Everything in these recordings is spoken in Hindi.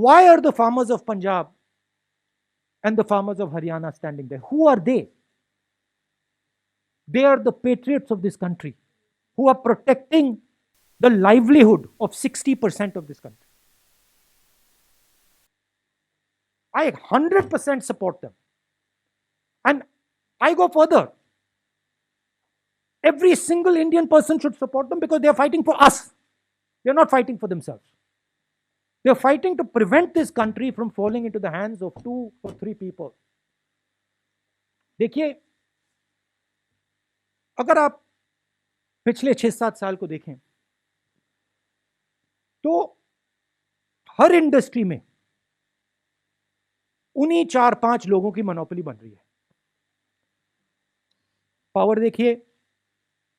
why are the farmers of Punjab and the farmers of Haryana standing there? Who are they? They are the patriots of this country who are protecting the livelihood of 60% of this country. I 100% support them. And I go further. Every single Indian person should support them because they are fighting for us. They are not fighting for themselves. They are fighting to prevent this country from falling into the hands of 2 or 3 people. देखिए, अगर आप पिछले 6-7 साल को देखें तो हर इंडस्ट्री में उन्हीं 4-5 लोगों की मोनोपोली बन रही है. पावर देखिए,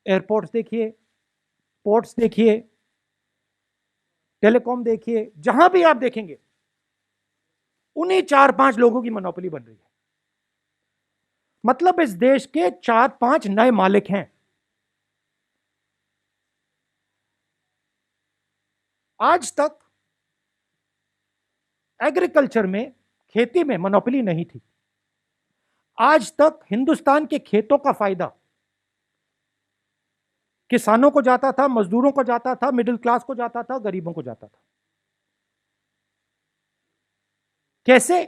एयरपोर्ट्स देखिए, पोर्ट्स देखिए, टेलीकॉम देखिए, जहां भी आप देखेंगे उन्हीं 4-5 लोगों की मोनोपोली बन रही है. मतलब इस देश के 4-5 नए मालिक हैं. आज तक एग्रीकल्चर में, खेती में मोनोपोली नहीं थी. आज तक हिंदुस्तान के खेतों का फायदा किसानों को जाता था, मजदूरों को जाता था, मिडिल क्लास को जाता था, गरीबों को जाता था. कैसे?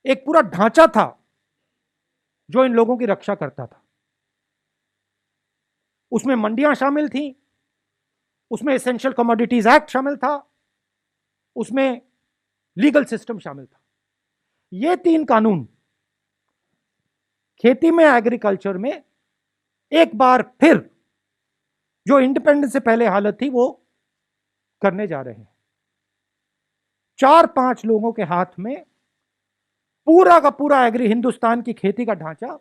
एक पूरा ढांचा था जो इन लोगों की रक्षा करता था. उसमें मंडियां शामिल थी, उसमें एसेंशियल कमोडिटीज एक्ट शामिल था, उसमें लीगल सिस्टम शामिल था. ये 3 कानून खेती में, एग्रीकल्चर में एक बार फिर जो इंडिपेंडेंस से पहले हालत थी वो करने जा रहे हैं. 4-5 लोगों के हाथ में पूरा का पूरा हिंदुस्तान की खेती का ढांचा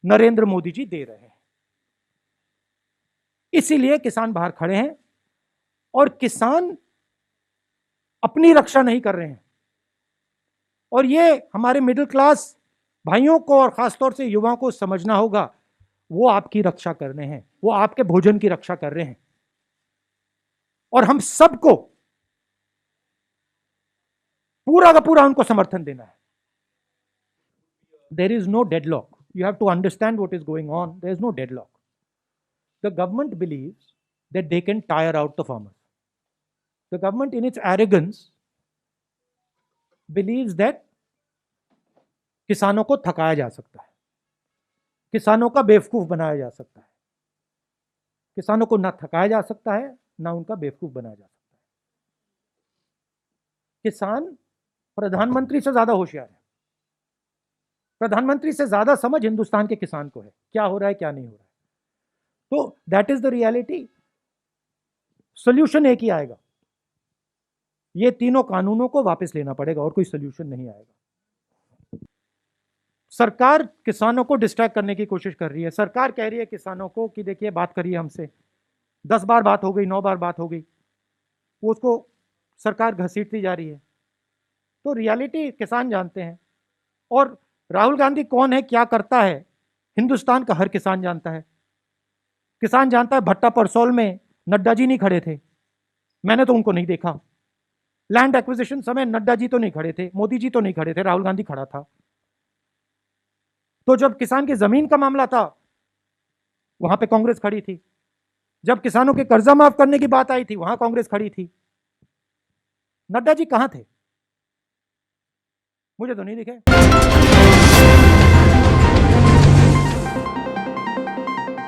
नरेंद्र मोदी जी दे रहे हैं. इसीलिए किसान बाहर खड़े हैं और किसान अपनी रक्षा नहीं कर रहे हैं. और ये हमारे मिडिल क्लास भाइयों को और खासतौर से युवाओं को समझना होगा, वो आपकी रक्षा कर रहे हैं, वो आपके भोजन की रक्षा कर रहे हैं. और हम सबको पूरा का पूरा उनको समर्थन देना है. There is no deadlock. You have to understand what is going on. There is no deadlock. The government believes that they can tire out the farmers. The government, in its arrogance, believes that किसानों को थकाया जा सकता है, किसानों का बेवकूफ बनाया जा सकता है. किसानों को ना थकाया जा सकता है, ना उनका बेवकूफ बनाया जा सकता है. किसान प्रधानमंत्री से ज्यादा होशियार है. प्रधानमंत्री से ज्यादा समझ हिंदुस्तान के किसान को है, क्या हो रहा है, क्या नहीं हो रहा है. तो that is the reality. Solution एक ही आएगा, ये तीनों कानूनों को वापस लेना पड़ेगा और कोई सोल्यूशन नहीं आएगा. सरकार किसानों को डिस्ट्रैक्ट करने की कोशिश कर रही है. सरकार कह रही है किसानों को कि देखिए बात करिए हमसे, 10 बार बात हो गई, 9 बार बात हो गई, वो उसको सरकार घसीटती जा रही है. तो रियलिटी किसान जानते हैं. और राहुल गांधी कौन है, क्या करता है, हिंदुस्तान का हर किसान जानता है. किसान जानता है भट्टा परसौल में नड्डा जी नहीं खड़े थे, मैंने तो उनको नहीं देखा. लैंड एक्विजिशन समय नड्डा जी तो नहीं खड़े थे, मोदी जी तो नहीं खड़े थे, राहुल गांधी खड़ा था. तो जब किसान की जमीन का मामला था वहां पे कांग्रेस खड़ी थी. जब किसानों के कर्जा माफ करने की बात आई थी वहां कांग्रेस खड़ी थी. नड्डा जी कहां थे? मुझे तो नहीं दिखे.